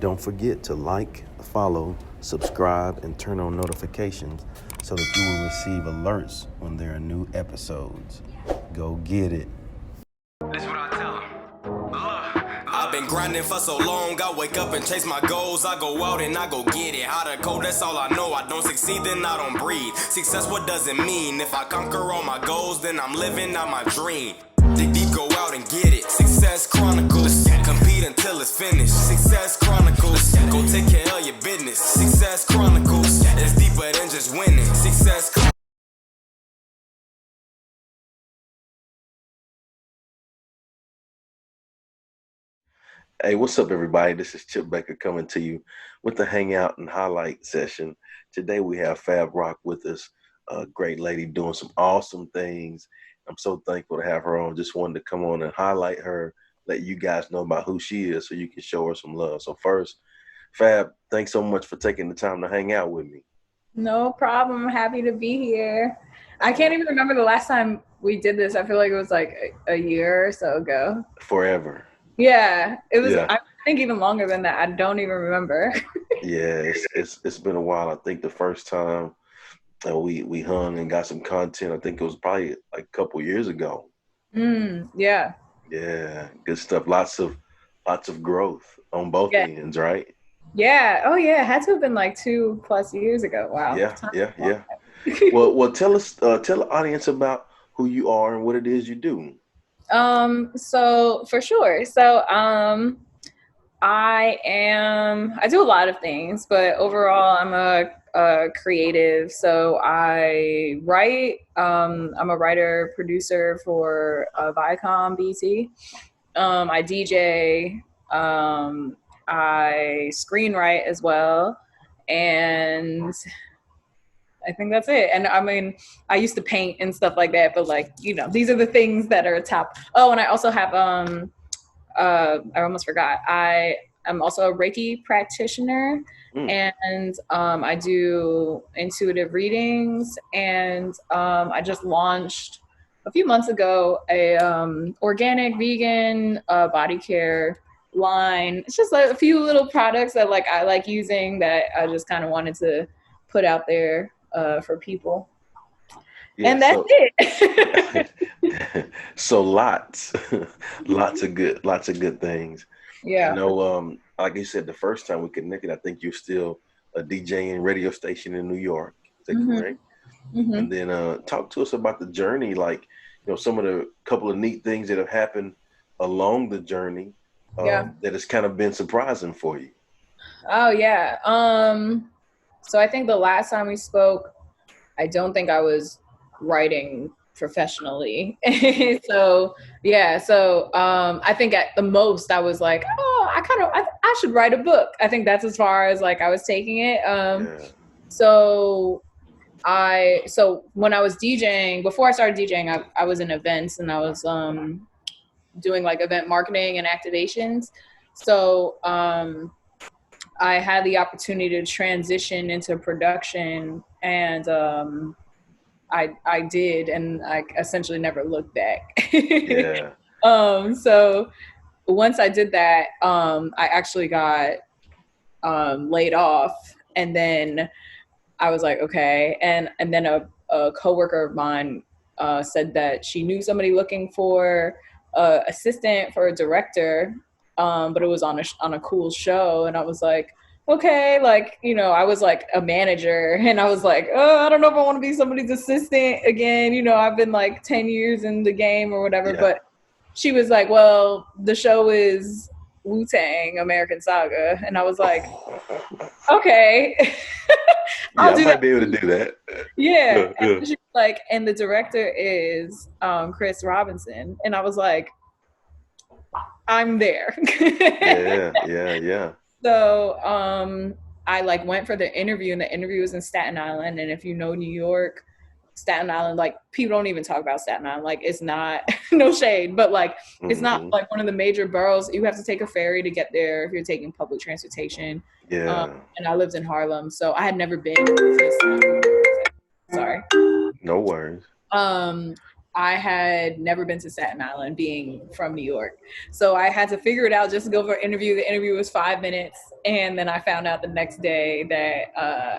Don't forget to like, follow, subscribe, and turn on notifications so that you will receive alerts when there are new episodes. Go get it. This what I tell 'em. I've been grinding for so long, I wake up and chase my goals. I go out and I go get it. How to code, that's all I know. I don't succeed, then I don't breathe. Success, what does it mean? If I conquer all my goals, then I'm living out my dream. Dig deep, go out and get it. Success Chronicles. Compete until it's finished. Success Chronicles. Go take care of your business. Success Chronicles. It's deeper than just winning. Success Chronicles. Hey, what's up, everybody? This is Chip Baker coming to you with the Hangout and Highlight session. Today we have Fab Roc with us, a great lady doing some awesome things. I'm so thankful to have her on. Just wanted to come on and highlight her, let you guys know about who she is so you can show her some love. So first, Fab, thanks so much for taking the time to hang out with me. No problem. I'm happy to be here. I can't even remember the last time we did this. I feel like it was like a year or so ago. Forever. Yeah, it was. Yeah. I think even longer than that. I don't even remember. Yeah, it's been a while. I think the first time we hung and got some content, I think it was probably like a couple years ago. Yeah. Yeah, good stuff. Lots of growth on both ends, right? Yeah. Oh yeah. It had to have been like 2+ years ago. Wow. Yeah. Well, tell the audience about who you are and what it is you do. So for sure. So I do a lot of things, but overall I'm a creative. So I write. I'm a writer producer for Viacom BT. I DJ. I screenwrite as well, and I think that's it. And I mean, I used to paint and stuff like that, but like, these are the things that are top. Oh, and I also have I almost forgot. I am also a Reiki practitioner, and I do intuitive readings, and I just launched a few months ago a organic vegan body care line. It's just like a few little products that like I like using that I just kind of wanted to put out there for people. Yeah, and that's it. So lots of good things. Yeah. Like you said, the first time we connected, I think you're still a DJ and radio station in New York. Is that correct? Mm-hmm. And then talk to us about the journey, like, some of the couple of neat things that have happened along the journey that has kind of been surprising for you. Oh, yeah. So I think the last time we spoke, I don't think I was writing professionally. So I think at the most I was like, I should write a book. I think that's as far as like I was taking it. So when I was DJing, before I started DJing, I was in events and I was doing like event marketing and activations. So I had the opportunity to transition into production, and I did, and I essentially never looked back. Yeah. So once I did that, I actually got laid off, and then I was like, okay, and then a coworker of mine said that she knew somebody looking for an assistant for a director. But it was on a cool show, and I was like, okay, like, I was like a manager, and I was like, oh, I don't know if I want to be somebody's assistant again. I've been like 10 years in the game or whatever. Yeah. But she was like, well, the show is Wu-Tang, American Saga, and I was like, okay, I might be able to do that. Yeah. And she was like, and the director is Chris Robinson, and I was like, I'm there. Yeah. So I like went for the interview, and the interview was in Staten Island. And if you know New York, Staten Island, like people don't even talk about Staten Island. Like it's not, no shade, but like it's not like one of the major boroughs. You have to take a ferry to get there if you're taking public transportation. Yeah. And I lived in Harlem, so I had never been to this town. Sorry. No worries. I had never been to Staten Island, being from New York. So I had to figure it out just to go for an interview. The interview was 5 minutes. And then I found out the next day that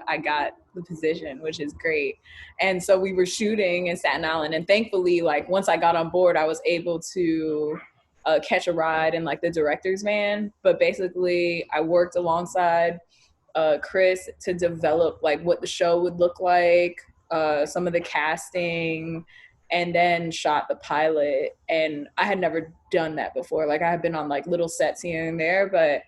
I got the position, which is great. And so we were shooting in Staten Island. And thankfully, like once I got on board, I was able to catch a ride in like the director's van. But basically, I worked alongside Chris to develop like what the show would look like, some of the casting, and then shot the pilot. And I had never done that before. Like I had been on like little sets here and there, but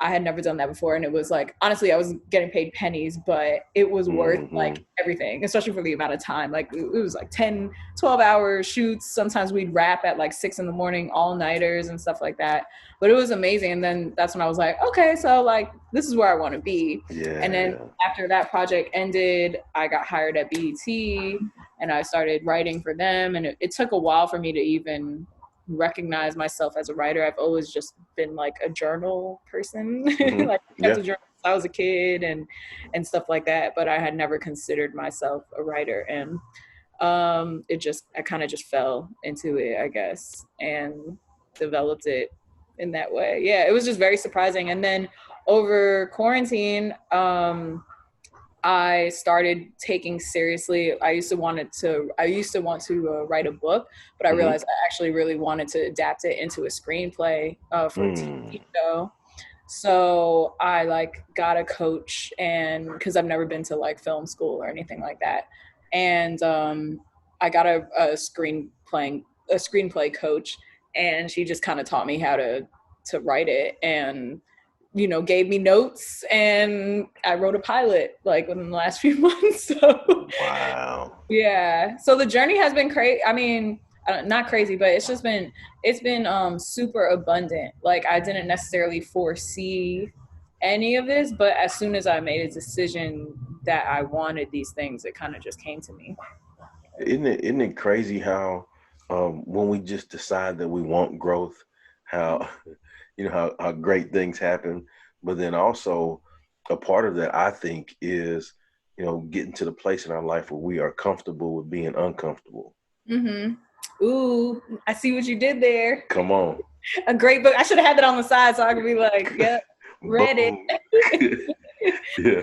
I had never done that before. And it was like, honestly, I was getting paid pennies, but it was worth like everything, especially for the amount of time. Like it was like 10, 12 hour shoots. Sometimes we'd wrap at like 6 a.m, all nighters and stuff like that. But it was amazing. And then that's when I was like, okay, so like, this is where I want to be. Yeah. And then after that project ended, I got hired at BET and I started writing for them. And it took a while for me to even recognize myself as a writer. I've always just been like a journal person. Like I kept a journal since I was a kid and stuff like that, but I had never considered myself a writer. And I kind of just fell into it, I guess, and developed it in that way. Yeah, it was just very surprising. And then over quarantine, I started taking seriously. I used to want to write a book, but I realized I actually really wanted to adapt it into a screenplay for a TV show. So I like got a coach, and because I've never been to like film school or anything like that, and I got a screenplay coach, and she just kind of taught me how to write it, and gave me notes, and I wrote a pilot like within the last few months. So wow. Yeah. So the journey has been crazy. I mean, not crazy, but it's been super abundant. Like I didn't necessarily foresee any of this, but as soon as I made a decision that I wanted these things, it kind of just came to me. Isn't it crazy how when we just decide that we want growth, how how great things happen. But then also a part of that, I think, is getting to the place in our life where we are comfortable with being uncomfortable. Ooh, I see what you did there. Come on. A great book. I should have had that on the side so I could be like, yep, read it. Yeah.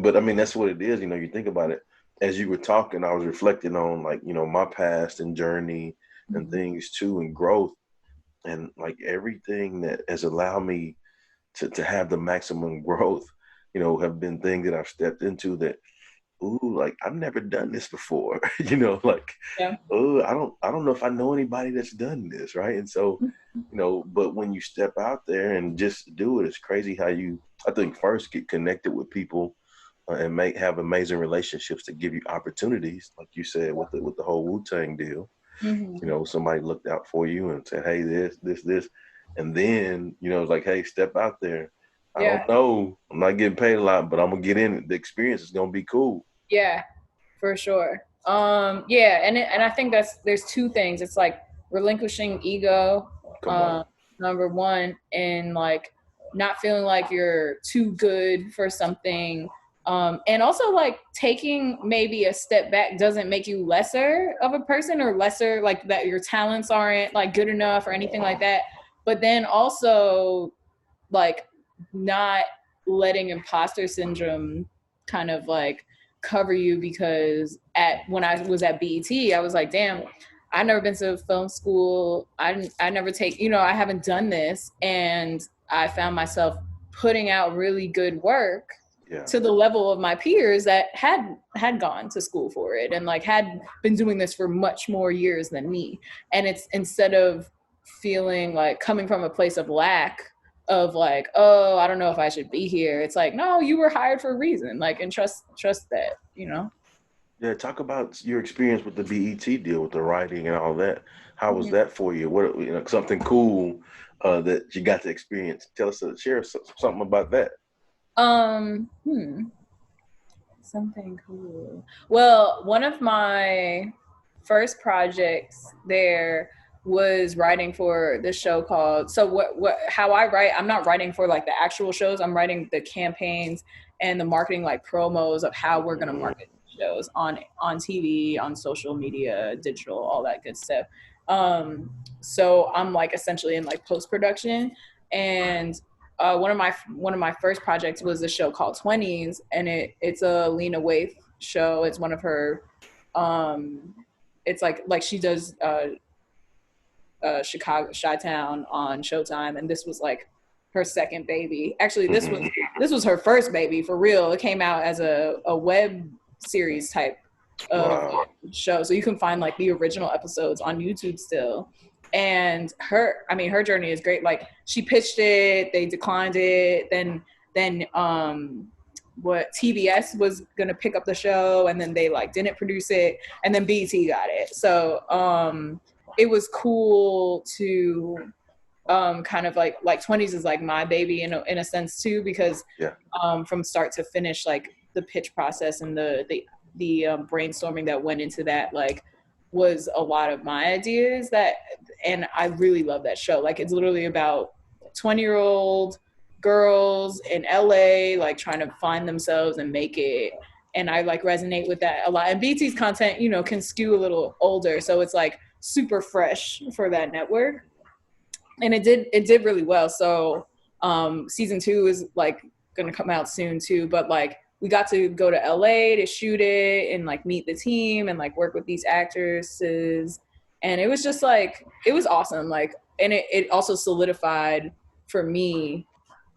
But I mean, that's what it is. You think about it. As you were talking, I was reflecting on like, my past and journey and things too, and growth. And like everything that has allowed me to have the maximum growth, have been things that I've stepped into that, like I've never done this before, like, yeah. I don't know if I know anybody that's done this. Right. And so, but when you step out there and just do it, it's crazy how I think first get connected with people and have amazing relationships that give you opportunities. Like you said, with the whole Wu-Tang deal. Somebody looked out for you and said, hey, this, and then, it's like, hey, step out there. I don't know. I'm not getting paid a lot, but I'm going to get in it. The experience is going to be cool. Yeah, for sure. And I think there's two things. It's like relinquishing ego, number one, and like not feeling like you're too good for something. And also like taking maybe a step back doesn't make you lesser of a person or lesser like that your talents aren't like good enough or anything like that. But then also like not letting imposter syndrome kind of like cover you, because when I was at BET, I was like, damn, I've never been to film school. I never I haven't done this. And I found myself putting out really good work to the level of my peers that had gone to school for it and like had been doing this for much more years than me. And it's instead of feeling like coming from a place of lack of like, oh, I don't know if I should be here. It's like, no, you were hired for a reason. Like, and trust that, Yeah. Talk about your experience with the BET deal, with the writing and all that. How was that for you? What, something cool that you got to experience? Share something about that. Something cool. Well, one of my first projects there was writing for this show called, how I write, I'm not writing for like the actual shows, I'm writing the campaigns and the marketing like promos of how we're going to market the shows on TV, on social media, digital, all that good stuff. So I'm like essentially in like post-production, and one of my first projects was a show called 20s, and it's a Lena Waithe show. It's one of her it's like she does Chicago Chi-Town on Showtime, and this was like her second baby. Actually, this was her first baby for real. It came out as a web series type of show, so you can find like the original episodes on YouTube still. And her journey is great. Like, she pitched it, they declined it, then what TBS was gonna pick up the show, and then they like didn't produce it, and then BET got it. So it was cool to kind of like 20s is like my baby in a sense too, because from start to finish, like the pitch process and the brainstorming that went into that, like, was a lot of my ideas and I really love that show. Like, it's literally about 20-year-old girls in LA, like trying to find themselves and make it. And I like resonate with that a lot. And BT's content, you know, can skew a little older. So it's like super fresh for that network. And it did really well. So season 2 is like going to come out soon too. But like, we got to go to LA to shoot it and like meet the team and like work with these actresses. And it was just like, it was awesome. Like, and it also solidified for me,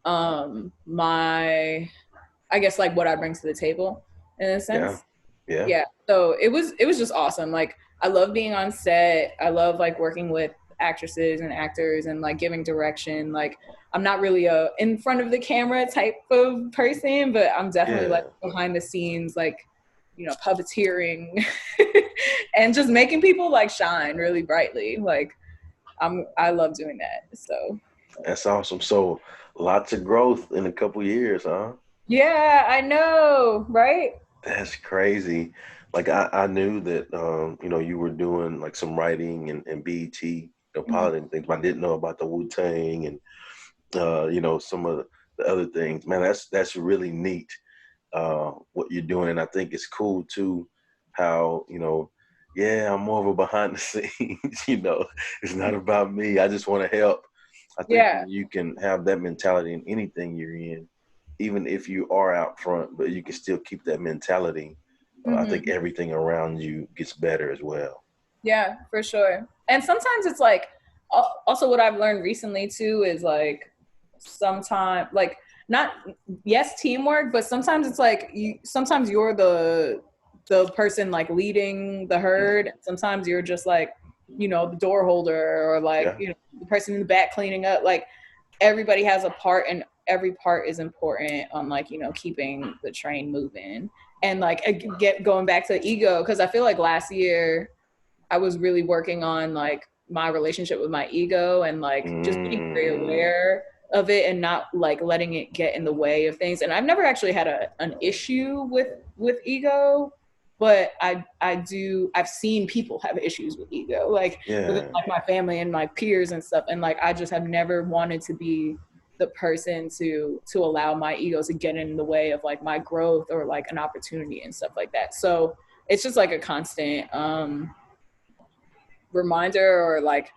my, I guess like what I bring to the table in a sense. Yeah. So it was just awesome. Like, I love being on set. I love like working with actresses and actors and like giving direction. Like, I'm not really a in front of the camera type of person, but I'm definitely like behind the scenes, like, you know, puppeteering and just making people like shine really brightly. Like, I love doing that. So that's awesome. So lots of growth in a couple years, huh? Yeah, I know, right? That's crazy. Like, I knew that you know, you were doing like some writing and BET, you know, pilot and things, but I didn't know about the Wu-Tang and you know, some of the other things. Man, that's really neat what you're doing. And I think it's cool too how, you know, I'm more of a behind the scenes, you know, it's not about me. I just want to help. I think you can have that mentality in anything you're in, even if you are out front, but you can still keep that mentality. I think everything around you gets better as well. Yeah, for sure. And sometimes it's like, also what I've learned recently too is like, sometimes like, not, yes, teamwork, but sometimes it's like sometimes you're the person like leading the herd. Sometimes you're just like, you know, the door holder, or like, you know, the person in the back cleaning up. Like, everybody has a part, and every part is important on like, you know, keeping the train moving. And like, going back to ego, because I feel like last year I was really working on like my relationship with my ego, and like just being very aware of it and not like letting it get in the way of things. And I've never actually had an issue with ego, but I've seen people have issues with ego, like within like my family and my peers and stuff. And like, I just have never wanted to be the person to allow my ego to get in the way of like my growth or like an opportunity and stuff like that. So it's just like a constant reminder or like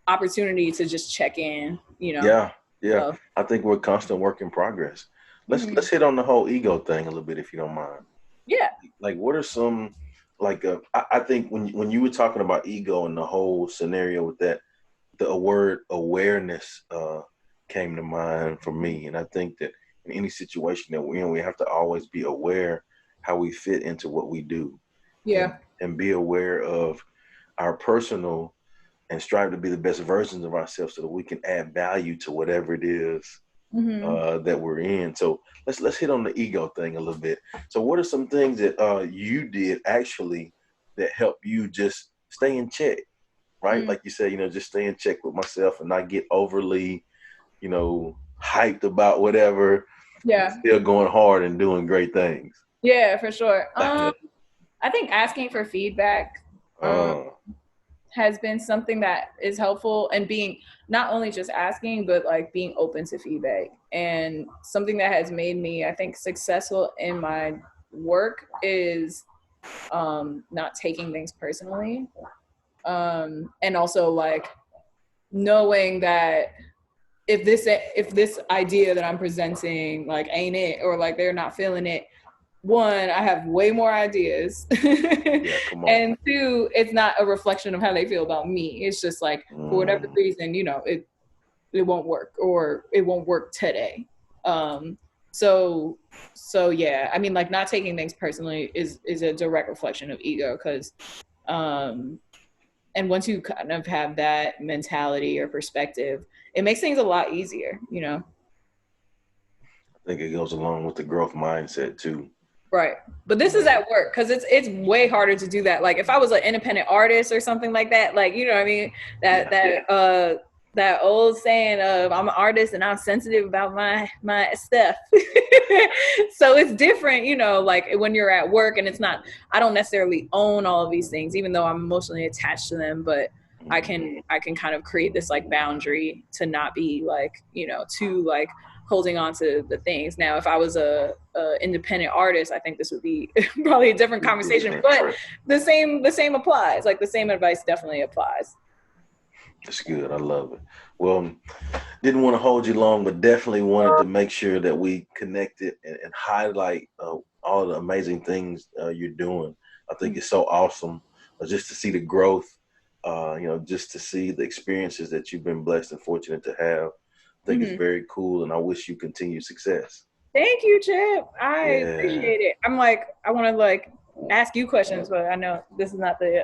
opportunity to just check in, you know? Yeah. I think we're a constant work in progress. Let's hit on the whole ego thing a little bit, if you don't mind. Yeah. Like, what are some, like, I think when you were talking about ego and the whole scenario with that, the word awareness came to mind for me. And I think that in any situation that we're in, we have to always be aware how we fit into what we do. Yeah. And be aware of our personal, and strive to be the best versions of ourselves so that we can add value to whatever it is that we're in. So let's hit on the ego thing a little bit. So what are some things that you did actually that help you just stay in check, right? Like you said, you know, just stay in check with myself and not get overly, you know, hyped about whatever. Yeah. Still going hard and doing great things. Yeah, for sure. I think asking for feedback has been something that is helpful, and being not only just asking, but like being open to feedback, and something that has made me, I think, successful in my work is not taking things personally, and also like knowing that if this idea that I'm presenting like ain't it, or like they're not feeling it, one, I have way more ideas. Yeah, come on. And two, it's not a reflection of how they feel about me. It's just like for whatever reason, you know, it won't work, or it won't work today. So yeah, I mean, like not taking things personally is a direct reflection of ego, because and once you kind of have that mentality or perspective, it makes things a lot easier, you know. I think it goes along with the growth mindset too. Right. But this is at work, because it's way harder to do that. Like if I was an independent artist or something like that, like, you know what I mean? That old saying of I'm an artist and I'm sensitive about my stuff. So it's different, you know, like when you're at work and it's not, I don't necessarily own all of these things, even though I'm emotionally attached to them, but I can kind of create this like boundary to not be like, you know, too like holding on to the things. Now, if I was a independent artist, I think this would be probably a different conversation. But the same applies. Like the same advice definitely applies. That's good. I love it. Well, didn't want to hold you long, but definitely wanted to make sure that we connected and highlight all the amazing things you're doing. I think it's so awesome just to see the growth, you know, just to see the experiences that you've been blessed and fortunate to have. I think it's very cool, and I wish you continued success. Thank you, Chip. I appreciate it. I'm like, I want to like ask you questions, but I know this is not the.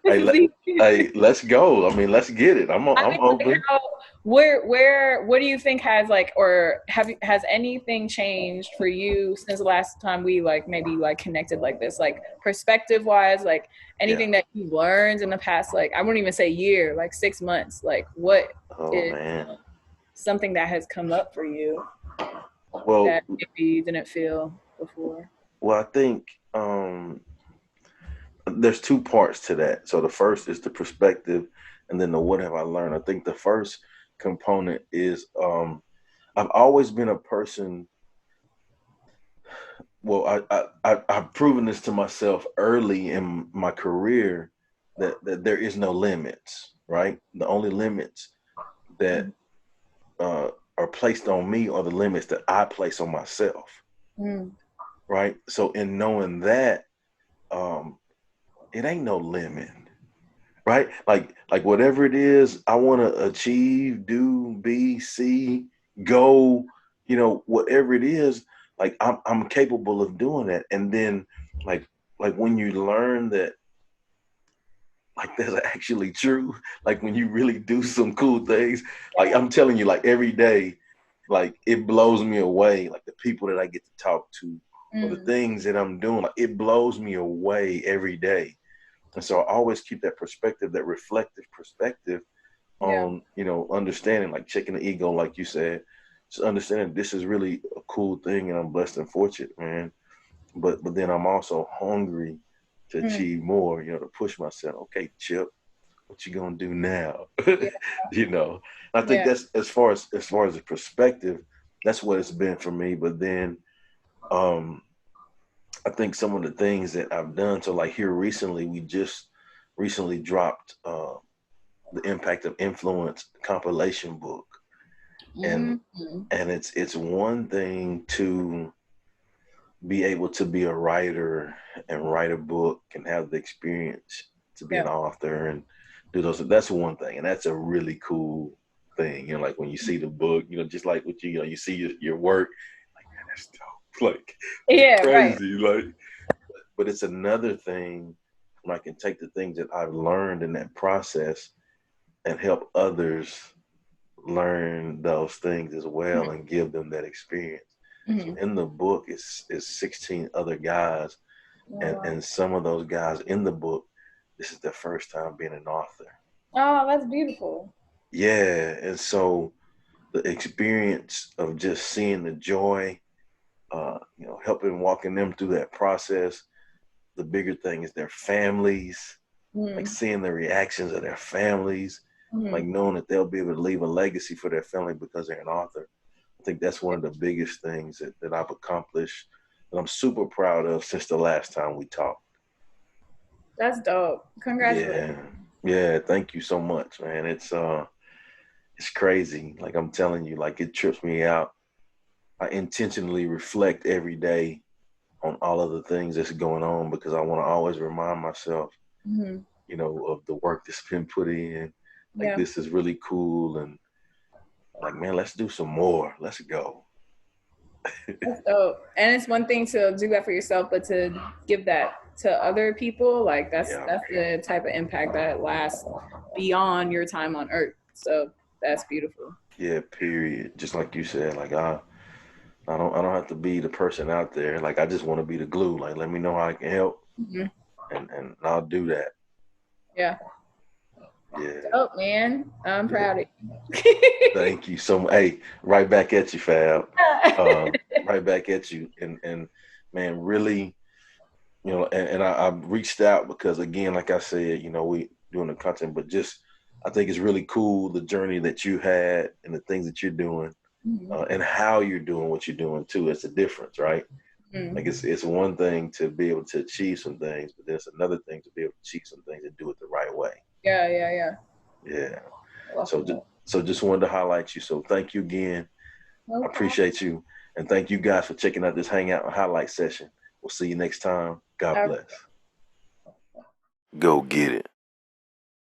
Hey, let's go. I mean, let's get it. I'm open. What do you think has like, or has anything changed for you since the last time we like maybe like connected like this, like perspective wise, like anything that you learned in the past, like I wouldn't even say year, like 6 months, like what is something that has come up for you that maybe you didn't feel before? Well, I think there's two parts to that. So the first is the perspective, and then the what have I learned. I think the first component is I've always been a person. Well, I've proven this to myself early in my career that there is no limits, right? The only limits that are placed on me are the limits that I place on myself, right? So in knowing that, it ain't no limit, right? Like whatever it is I want to achieve, do, be, see, go, you know, whatever it is, like I'm capable of doing that. And then like when you learn that like that's actually true, like when you really do some cool things, like I'm telling you, like every day, like it blows me away, like the people that I get to talk to or the things that I'm doing, like it blows me away every day. And so I always keep that perspective, that reflective perspective on, you know, understanding, like checking the ego, like you said, just understanding this is really a cool thing and I'm blessed and fortunate, man. But then I'm also hungry to achieve more, you know, to push myself. Okay, Chip, what you gonna do now? You know, I think that's as far as the perspective, that's what it's been for me. But then I think some of the things that I've done, so like here recently, we just recently dropped the Impact of Influence compilation book. And it's one thing to be able to be a writer and write a book and have the experience to be an author and do those. That's one thing, and that's a really cool thing. You know, like when you see the book, you know, just like what you know, you see your work, like man, that's dope. Like crazy, like. But it's another thing when I can take the things that I've learned in that process and help others learn those things as well and give them that experience. So in the book is 16 other guys, and some of those guys in the book, this is their first time being an author. Oh, that's beautiful. Yeah, and so the experience of just seeing the joy, you know, helping walking them through that process. The bigger thing is their families, like seeing the reactions of their families, like knowing that they'll be able to leave a legacy for their family because they're an author. I think that's one of the biggest things that I've accomplished that I'm super proud of since the last time we talked. That's dope. Congratulations. Yeah. Thank you so much, man. It's crazy. Like I'm telling you, like it trips me out. I intentionally reflect every day on all of the things that's going on because I want to always remind myself, Mm-hmm. you know, of the work that's been put in. Like Yeah. this is really cool, and like, man, let's do some more. Let's go. That's dope. And it's one thing to do that for yourself, but to give that to other people, like that's Yeah. the type of impact that lasts beyond your time on earth. So that's beautiful. Yeah, period. Just like you said, like I don't have to be the person out there. Like I just want to be the glue. Like let me know how I can help, Mm-hmm. and I'll do that. Yeah. Yeah. Dope, man. I'm Yeah. proud of you. Thank you so much. Hey, right back at you, Fab. Right back at you. And man, really, you know, and I reached out because again, like I said, you know, we doing the content, but just I think it's really cool the journey that you had and the things that you're doing, Mhm. and how you're doing what you're doing too. It's a difference, right? Mhm. Like it's one thing to be able to achieve some things, but there's another thing to be able to achieve some things and do it the right way. Yeah. Yeah. Love So that. so just wanted to highlight you. So thank you again. No I problem. appreciate you. And thank you guys for checking out this Hangout and Highlight session. We'll see you next time. God All right. bless. Go get it.